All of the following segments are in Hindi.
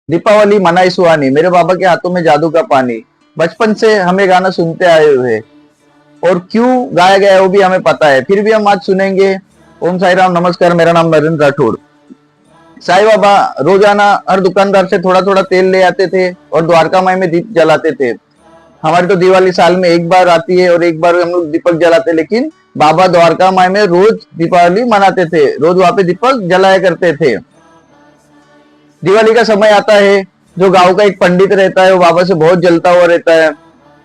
दीपावली मनाई सुहानी, मेरे बाबा के हाथों में जादू का पानी। बचपन से हम ये गाना सुनते आए हुए हैं और क्यों गाया गया है वो भी हमें पता है, फिर भी हम आज सुनेंगे। ओम साई राम, नमस्कार, मेरा नाम नरेंद्र राठौड़। साईं बाबा रोजाना हर दुकानदार से थोड़ा थोड़ा तेल ले आते थे और द्वारका माई में दीप जलाते थे। हमारी तो दिवाली साल में एक बार आती है और एक बार हम लोग दीपक जलाते, लेकिन बाबा द्वारका माई में रोज दीपावली मनाते थे, रोज वहां पे दीपक जलाया करते थे। दिवाली का समय आता है, जो गांव का एक पंडित रहता है वो बाबा से बहुत जलता हुआ रहता है।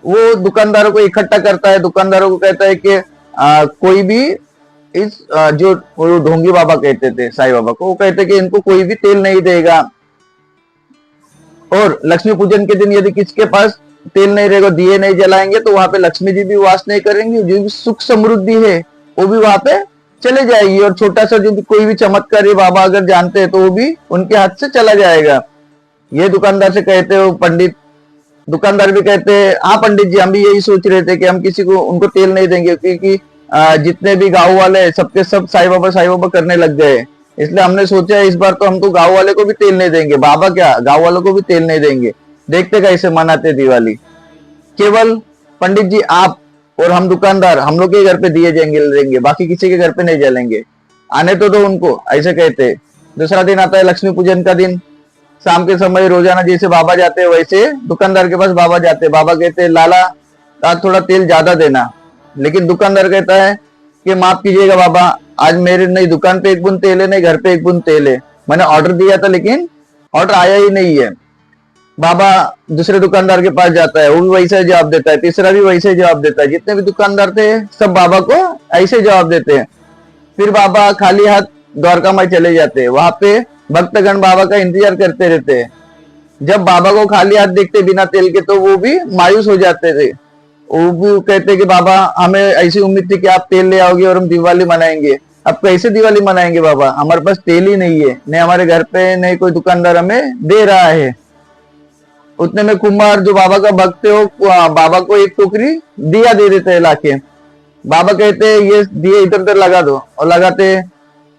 वो दुकानदारों को इकट्ठा करता है, दुकानदारों को कहता है कि कोई भी जो वो ढोंगी बाबा कहते थे साईं बाबा को, वो कहते कि इनको कोई भी तेल नहीं देगा। और लक्ष्मी पूजन के दिन यदि किसके पास तेल नहीं रहेगा, दिए नहीं जलाएंगे, तो वहां पे लक्ष्मी जी भी वास नहीं करेंगी, जो भी सुख समृद्धि है वो भी वहां पे चले जाएगी। और छोटा सा जो भी कोई भी चमत्कार है बाबा अगर जानते हैं तो वो भी उनके हाथ से चला जाएगा। ये दुकानदार से कहते हो पंडित, दुकानदार भी कहते हैं हाँ पंडित जी, हम भी यही सोच रहे थे कि हम किसी को उनको तेल नहीं देंगे, क्योंकि जितने भी गांव वाले सबके सब साईं बाबा करने लग गए, इसलिए हमने सोचा इस बार तो हम तो गांव वाले को भी तेल नहीं देंगे, बाबा क्या गांव वालों को भी तेल नहीं देंगे। देखते कैसे मनाते दिवाली। केवल पंडित जी आप और हम दुकानदार, हम लोग के घर पे दिए जलेंगे, बाकी किसी के घर पे नहीं जलेंगे, आने तो दो उनको, ऐसे कहते। दूसरा दिन आता है लक्ष्मी पूजन का दिन। शाम के समय रोजाना जैसे बाबा जाते हैं वैसे दुकानदार के पास बाबा जाते हैं। बाबा कहते हैं लाला आज थोड़ा तेल ज्यादा देना, लेकिन दुकानदार कहता है कि माफ कीजिएगा बाबा, आज मेरे नहीं दुकान पे एक बूंद तेल है, नहीं घर पे एक बूंद तेल है, मैंने ऑर्डर दिया था लेकिन ऑर्डर आया ही नहीं है। बाबा दूसरे दुकानदार के पास जाता है, वो भी वैसे जवाब देता है, तीसरा भी वैसे जवाब देता है, जितने भी दुकानदार थे सब बाबा को ऐसे जवाब देते हैं। फिर बाबा खाली हाथ द्वारका माई चले जाते हैं, वहां पे भक्तगण बाबा का इंतजार करते रहते हैं। जब बाबा को खाली हाथ देखते बिना तेल के तो वो भी मायूस हो जाते थे। वो भी कहते कि बाबा हमें ऐसी उम्मीद थी कि आप तेल ले आओगे और हम दिवाली मनाएंगे, अब कैसे दिवाली मनाएंगे बाबा, हमारे पास तेल ही नहीं है, नहीं हमारे घर पे नहीं कोई दुकानदार हमें दे रहा है। उतने में कुम्हार जो बाबा का भक्त है वो बाबा को एक टोकरी दिया दे देते हैं लाके। बाबा कहते हैं ये दिए इधर उधर लगा दो, और लगाते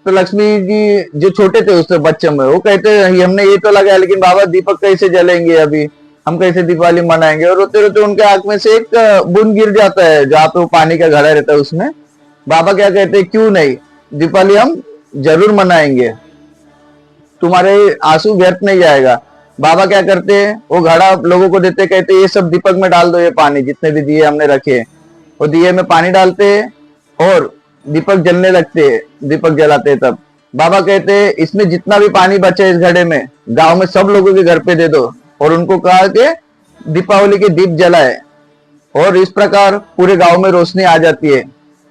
तो लक्ष्मी जी जो छोटे थे उससे बच्चे में वो कहते हैं हमने ये तो लगाया लेकिन बाबा दीपक कैसे जलेंगे, अभी हम कैसे दिवाली मनाएंगे। और रोते रोते उनके आंख में से एक बूंद गिर जाता है जहाँ पे वो पानी का घड़ा रहता है उसमें। बाबा क्या कहते हैं क्यों नहीं, दीपावली हम जरूर मनाएंगे, तुम्हारे आंसू व्यर्थ नहीं जाएगा। बाबा क्या करते हैं वो घड़ा लोगों को देते, कहते ये सब दीपक में डाल दो, ये पानी जितने भी दिए हमने रखे वो दिए में पानी डालते हैं और दीपक जलने लगते हैं, दीपक जलाते हैं। तब बाबा कहते हैं इसमें जितना भी पानी बचे इस घड़े में गांव में सब लोगों के घर पे दे दो, और उनको कहा कि दीपावली के दीप जलाए, और इस प्रकार पूरे गांव में रोशनी आ जाती है।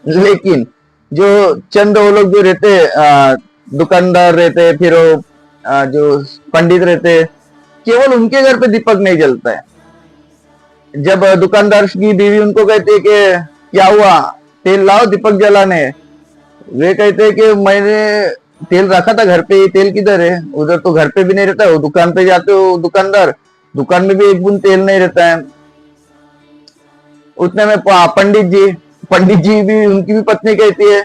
लेकिन जो चंद वो लोग जो रहते दुकानदार रहते, फिर वो जो पंडित रहते, केवल उनके घर पे दीपक नहीं जलता है। जब दुकानदार की बीवी उनको कहती है कि क्या हुआ, तेल लाओ दीपक जलाने, वे कहते हैं कि मैंने तेल रखा था घर पे, तेल किधर है, उधर तो घर पे भी नहीं रहता है, वो दुकान पे जाते हो दुकानदार, दुकान में भी एक बूंद तेल नहीं रहता है। उतने में पंडित जी भी उनकी भी पत्नी कहती है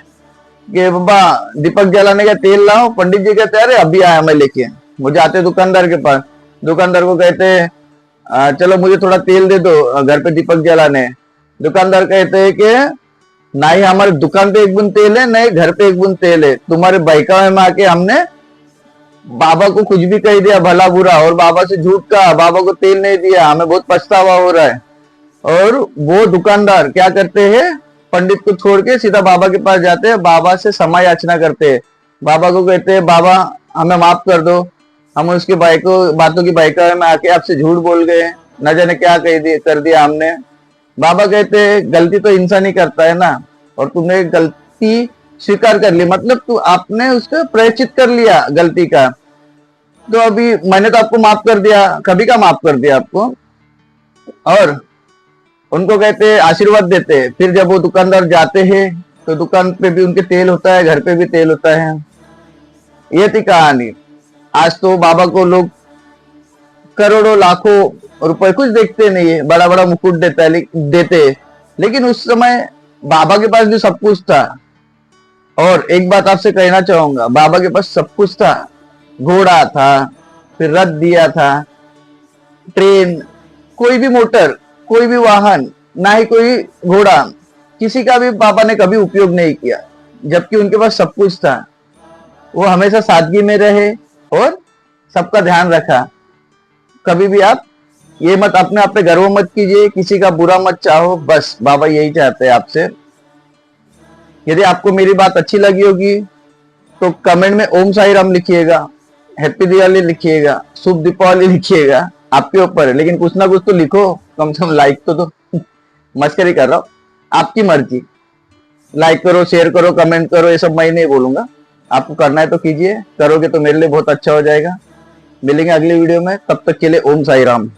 कि बाबा दीपक जलाने का तेल लाओ। पंडित जी कहते हैं अरे अभी आया मैं लेके, वो जाते दुकानदार के पास, दुकानदार को कहते हैं चलो मुझे थोड़ा तेल दे दो घर पे दीपक जलाने। दुकानदार कहते हैं कि नहीं हमारे दुकान पे एक बूंद तेल है, नहीं घर पे एक बूंद तेल है, तुम्हारे बहकावे में आके हमने बाबा को कुछ भी कह दिया भला बुरा, और बाबा से झूठ कहा, बाबा को तेल नहीं दिया, हमें बहुत पछतावा हो रहा है। और वो दुकानदार क्या करते हैं, पंडित को छोड़ के सीधा बाबा के पास जाते हैं, बाबा से क्षमा याचना करते हैं। बाबा को कहते हैं बाबा हमें माफ कर दो, हम उसके बातों की बहकावे में आके आपसे झूठ बोल गए, न जाने क्या कर दिया हमने। बाबा कहते हैं गलती तो इंसान ही करता है ना, और तुमने गलती स्वीकार कर ली, मतलब तू आपने उसका प्रायश्चित कर लिया गलती का, तो अभी मैंने तो आपको माफ कर दिया, कभी का माफ कर दिया आपको। और उनको कहते आशीर्वाद देते। फिर जब वो दुकानदार जाते हैं तो दुकान पे भी उनके तेल होता है, घर पे भी तेल होता है। ये थी कहानी। आज तो बाबा को लोग करोड़ों लाखों रुपए कुछ देखते नहीं है, बड़ा बड़ा मुकुट देते, लेकिन उस समय बाबा के पास भी सब कुछ था। और एक बात आपसे कहना चाहूंगा, बाबा के पास सब कुछ था, घोड़ा था, फिर रथ दिया था, ट्रेन, कोई भी मोटर, कोई भी वाहन, ना ही कोई घोड़ा, किसी का भी पापा ने कभी उपयोग नहीं किया, जबकि उनके पास सब कुछ था। वो हमेशा सादगी में रहे और सबका ध्यान रखा। कभी भी आप ये मत, अपने आप पे गर्व मत कीजिए, किसी का बुरा मत चाहो, बस बाबा यही चाहते हैं आपसे। यदि आपको मेरी बात अच्छी लगी होगी तो कमेंट में ओम साई राम लिखिएगा, हैप्पी दिवाली लिखिएगा, शुभ दीपावली लिखिएगा, आपके ऊपर है, लेकिन कुछ ना कुछ तो लिखो, कम से कम लाइक तो मस्करी कर रहा हूं, आपकी मर्जी। लाइक करो, शेयर करो, कमेंट करो, ये सब मैं नहीं बोलूंगा, आपको करना है तो कीजिए, करोगे तो मेरे लिए बहुत अच्छा हो जाएगा। मिलेंगे अगली वीडियो में, तब तक के लिए ओम साई राम।